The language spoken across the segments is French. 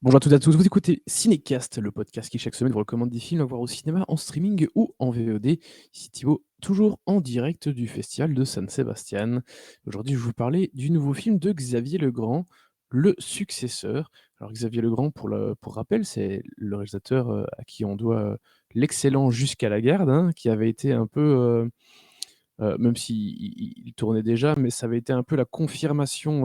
Bonjour à toutes et à tous, vous écoutez Cinécast, le podcast qui chaque semaine vous recommande des films à voir au cinéma, en streaming ou en VOD. Ici Thibaut, toujours en direct du festival de San Sebastian. Aujourd'hui, je vais vous parler du nouveau film de Xavier Legrand, Le Successeur. Alors Xavier Legrand, pour rappel, c'est le réalisateur à qui on doit l'excellent Jusqu'à la garde, hein, qui avait été un peu même s'il tournait déjà, mais ça avait été un peu la confirmation,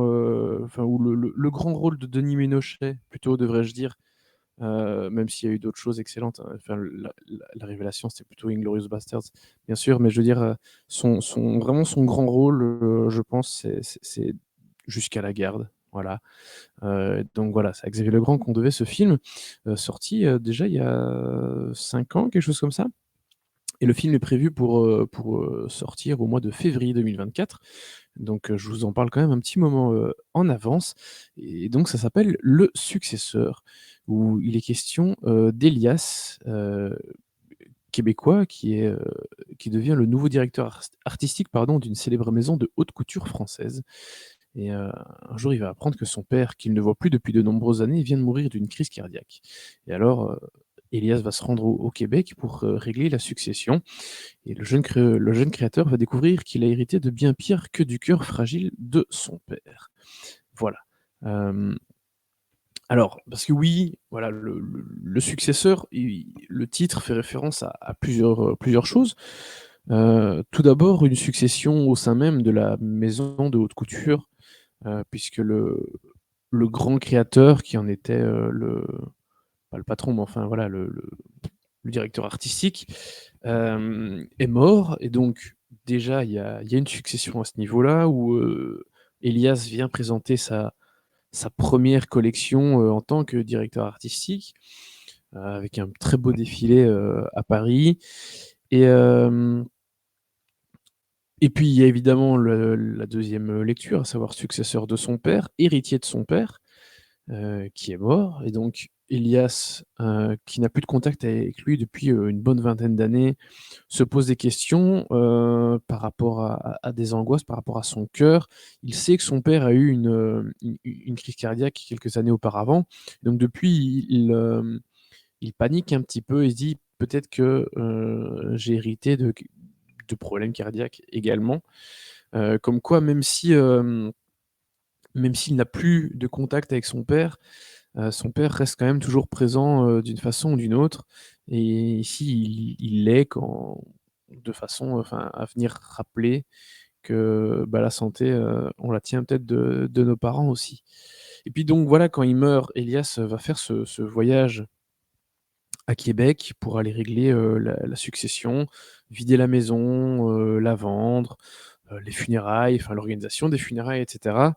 enfin ou le grand rôle de Denis Ménochet, plutôt devrais-je dire, même s'il y a eu d'autres choses excellentes, hein. Enfin la révélation, c'était plutôt Inglourious Basterds, bien sûr, mais je veux dire, vraiment son grand rôle, je pense, c'est Jusqu'à la garde, voilà. Donc voilà, c'est avec Xavier Legrand qu'on devait ce film, sorti, déjà il y a 5 ans, quelque chose comme ça. Et le film est prévu pour sortir au mois de février 2024. Donc, je vous en parle quand même un petit moment, en avance. Et donc ça s'appelle Le Successeur, où il est question, d'Elias, québécois qui devient le nouveau directeur artistique, pardon, d'une célèbre maison de haute couture française. Et un jour, il va apprendre que son père, qu'il ne voit plus depuis de nombreuses années, vient de mourir d'une crise cardiaque. Et alors, Elias va se rendre au Québec pour, régler la succession. Et le jeune créateur va découvrir qu'il a hérité de bien pire que du cœur fragile de son père. Voilà. Hem, alors, parce que oui, voilà, le successeur, le titre fait référence à plusieurs choses. Tout d'abord, une succession au sein même de la maison de haute couture, puisque le grand créateur qui en était, pas le patron, mais enfin voilà, le directeur artistique, est mort. Et donc déjà il y a une succession à ce niveau-là où, Elias vient présenter sa première collection, en tant que directeur artistique, avec un très beau défilé, à Paris. Et hem et puis il y a évidemment la deuxième lecture, à savoir successeur de son père, héritier de son père, qui est mort. Et donc Elias, qui n'a plus de contact avec lui depuis, une bonne vingtaine d'années, se pose des questions, par rapport à des angoisses, par rapport à son cœur. Il sait que son père a eu une crise cardiaque quelques années auparavant. Donc depuis, il panique un petit peu. Il se dit: «Peut-être que, j'ai hérité de problèmes cardiaques également». Comme quoi, même s'il n'a plus de contact avec son père reste quand même toujours présent, d'une façon ou d'une autre. Et ici, il l'est quand de façon, enfin, à venir rappeler que, bah, la santé, on la tient peut-être de nos parents aussi. Et puis donc voilà, quand il meurt, Elias va faire ce voyage à Québec pour aller régler, la succession, vider la maison, la vendre, les funérailles, enfin l'organisation des funérailles et cetera.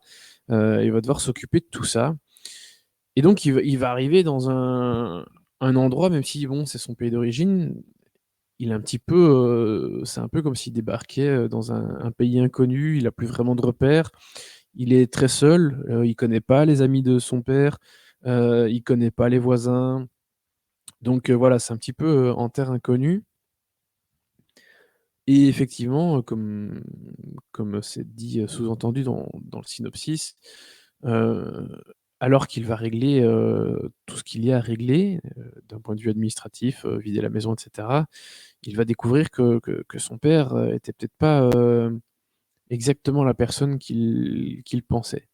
Il va devoir s'occuper de tout ça. Et donc il va arriver dans un endroit, même si bon, c'est son pays d'origine, il est un petit peu, c'est un peu comme s'il débarquait, dans un pays inconnu. Il a plus vraiment de repères. Il est très seul, il connaît pas les amis de son père, il connaît pas les voisins. Donc voilà, c'est un petit peu, en terre inconnue. Et effectivement, comme c'est dit, sous-entendu dans le synopsis, heu, alors qu'il va régler, tout ce qu'il y a à régler, d'un point de vue administratif, vider la maison et cetera, il va découvrir que son père, était peut-être pas, exactement la personne qu'il pensait.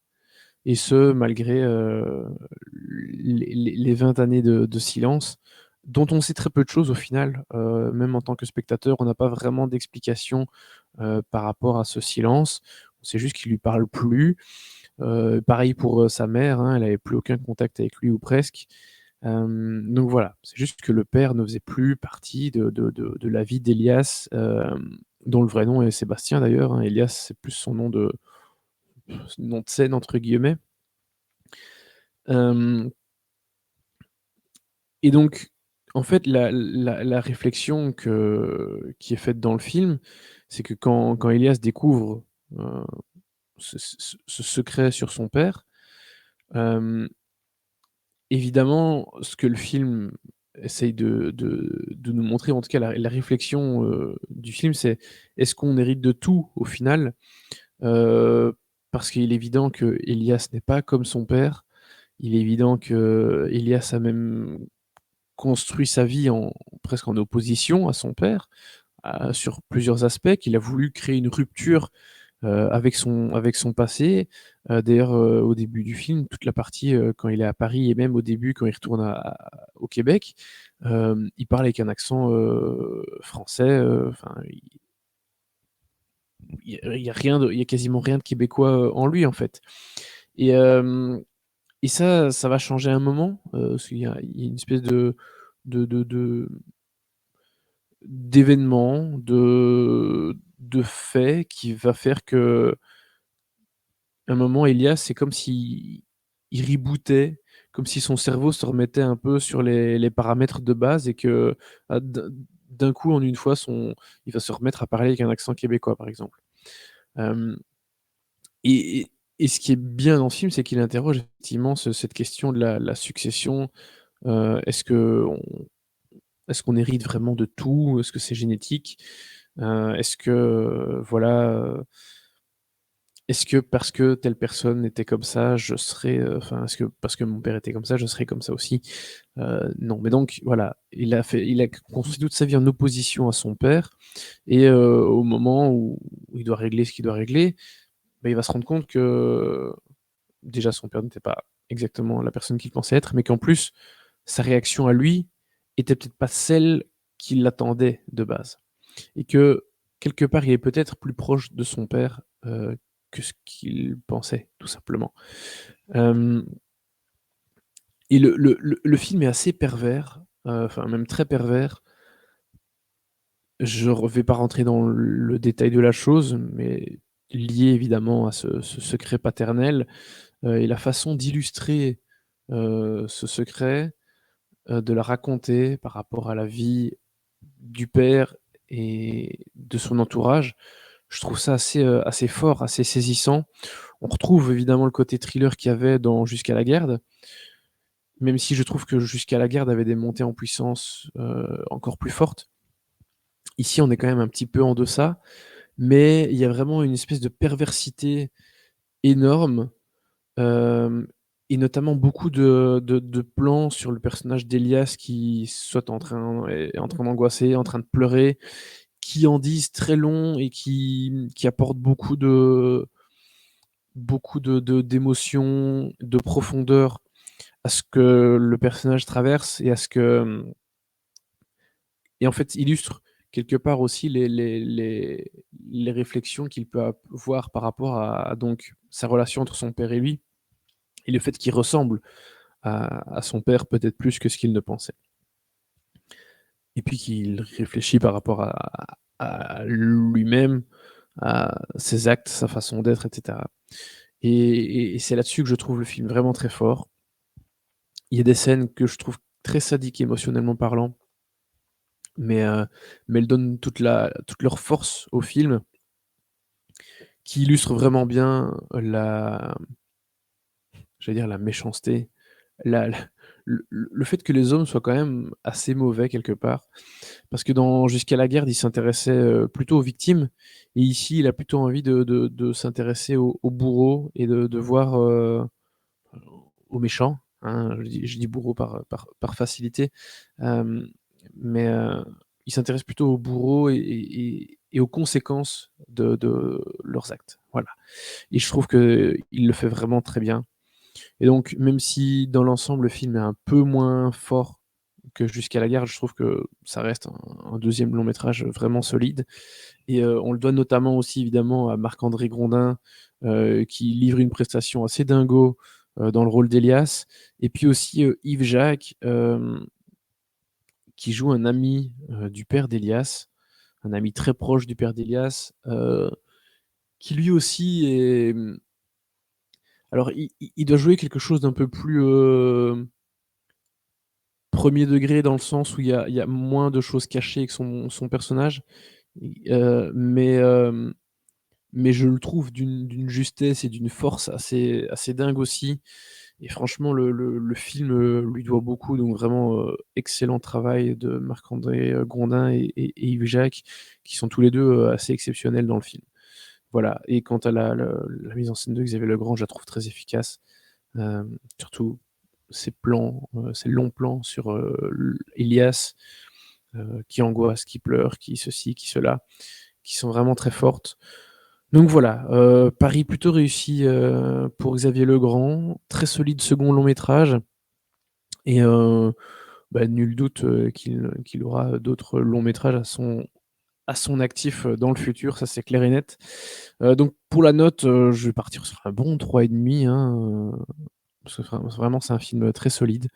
Et ce, malgré, les 20 années de silence, dont on sait très peu de choses au final. Même en tant que spectateur, on n'a pas vraiment d'explication, par rapport à ce silence. On sait juste qu'il lui parle plus. Pareil pour, sa mère, hein, elle avait plus aucun contact avec lui ou presque. Donc voilà, c'est juste que le père ne faisait plus partie de la vie d'Elias, dont le vrai nom est Sébastien d'ailleurs, hein. Elias, c'est plus son nom de «scène» entre guillemets. Hem Et donc, en fait, la réflexion qui est faite dans le film, c'est que quand Elias découvre, heu, ce secret sur son père, hem, évidemment, ce que le film essaye de nous montrer, en tout cas la réflexion, du film, c'est: est-ce qu'on hérite de tout au final? Parce qu'il est évident que Elias n'est pas comme son père, Il est évident qu'Élias a même construit sa vie presque en opposition à son père, sur plusieurs aspects, qu'il a voulu créer une rupture avec son passé. D'ailleurs, au début du film, toute la partie, quand il est à Paris et même au début quand il retourne au Québec, il parle avec un accent, français, enfin, il y a quasiment rien de québécois, en lui, en fait. Et hem et ça va changer un moment, parce qu'il y a une espèce de d'événement, de fait qui va faire qu'à un moment, Elias, c'est comme s'il rebootait, comme si son cerveau se remettait un peu sur les paramètres de base et que, d'un coup, en une fois, il va se remettre à parler avec un accent québécois, par exemple. Hem et et et ce qui est bien dans ce film, c'est qu'il interroge effectivement cette question de la succession. Est-ce qu'on hérite vraiment de tout? Est-ce que c'est génétique? Est-ce que, voilà, est-ce que parce que telle personne était comme ça, je serais, enfin, est-ce que parce que mon père était comme ça, je serais comme ça aussi? Non, mais donc voilà, il a construit toute sa vie en opposition à son père et au moment où il doit régler ce qu'il doit régler, bah, il va se rendre compte que, déjà, son père n'était pas exactement la personne qu'il pensait être, mais qu'en plus, sa réaction à lui était peut-être pas celle qu'il attendait de base et que, quelque part, il est peut-être plus proche de son père, que ce qu'il pensait, tout simplement. Hem et le film est assez pervers, enfin même très pervers. Je vais pas rentrer dans le détail de la chose, mais lié évidemment à ce secret paternel, et la façon d'illustrer, ce secret, de le raconter par rapport à la vie du père et de son entourage, je trouve ça assez fort, assez saisissant. On retrouve évidemment le côté thriller qu'il y avait dans Jusqu'à la garde, même si je trouve que Jusqu'à la garde avait des montées en puissance, encore plus fortes. Ici, on est quand même un petit peu en deçà, mais il y a vraiment une espèce de perversité énorme. Hem et notamment beaucoup de plans sur le personnage d'Elias qui soit est en train d'angoisser, en train de pleurer, qui en disent très long et qui apportent beaucoup d'émotions, de profondeur à ce que le personnage traverse et à ce que, et en fait illustre quelque part aussi les réflexions qu'il peut avoir par rapport à donc sa relation entre son père et lui et le fait qu'il ressemble à son père peut-être plus que ce qu'il ne pensait. Et puis qu'il réfléchit par rapport à lui-même, à ses actes, sa façon d'être et cetera. Et c'est là-dessus que je trouve le film vraiment très fort. Il y a des scènes que je trouve très sadiques émotionnellement parlant, mais elles donnent toute leur force au film, qui illustre vraiment bien j'allais dire la méchanceté, la le fait que les hommes soient quand même assez mauvais quelque part. Parce que dans Jusqu'à la garde, il s'intéressait, plutôt aux victimes et ici, il a plutôt envie de s'intéresser aux bourreaux et de voir, aux méchants, hein. Je dis bourreau par facilité, hem, mais il s'intéresse plutôt aux bourreaux et aux conséquences de leurs actes, voilà et je trouve qu'il le fait vraiment très bien et donc même si dans l'ensemble, le film est un peu moins fort que Jusqu'à la garde, je trouve que ça reste un 2e long métrage vraiment solide et on le doit notamment aussi évidemment à Marc-André Grondin, qui livre une prestation assez dingo, dans le rôle d'Elias et puis aussi, Yves Jacques, qui joue un ami, du père d'Elias, un ami très proche du père d'Elias, qui lui aussi est, alors il doit jouer quelque chose d'un peu plus, 1er degré dans le sens où il y a moins de choses cachées que son personnage. Mais je le trouve d'une justesse et d'une force assez dingue aussi et franchement le film, lui doit beaucoup donc vraiment, excellent travail de Marc-André, Grondin et Yves Jacques qui sont tous les 2 assez exceptionnels dans le film. Voilà et quant à la mise en scène de Xavier Legrand, je la trouve très efficace, surtout ces plans, ces longs plans sur, Elias, qui angoisse, qui pleure, qui ceci, qui cela, qui sont vraiment très fortes. Donc voilà, pari plutôt réussi, pour Xavier Legrand, très solide second long métrage et nul doute, qu'il aura d'autres longs métrages à son actif, dans le futur, ça c'est clair et net. Donc pour la note, je vais partir sur un bon 3,5, hein, parce que vraiment c'est un film, très solide.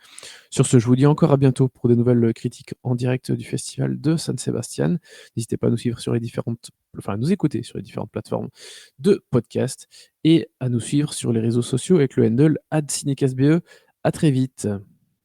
Sur ce, je vous dis encore à bientôt pour des nouvelles, critiques en direct du festival de San Sebastian. N'hésitez pas à nous suivre sur les différentes à nous écouter sur les différentes plateformes de podcast et à nous suivre sur les réseaux sociaux avec le handle @cinecastbe. À très vite.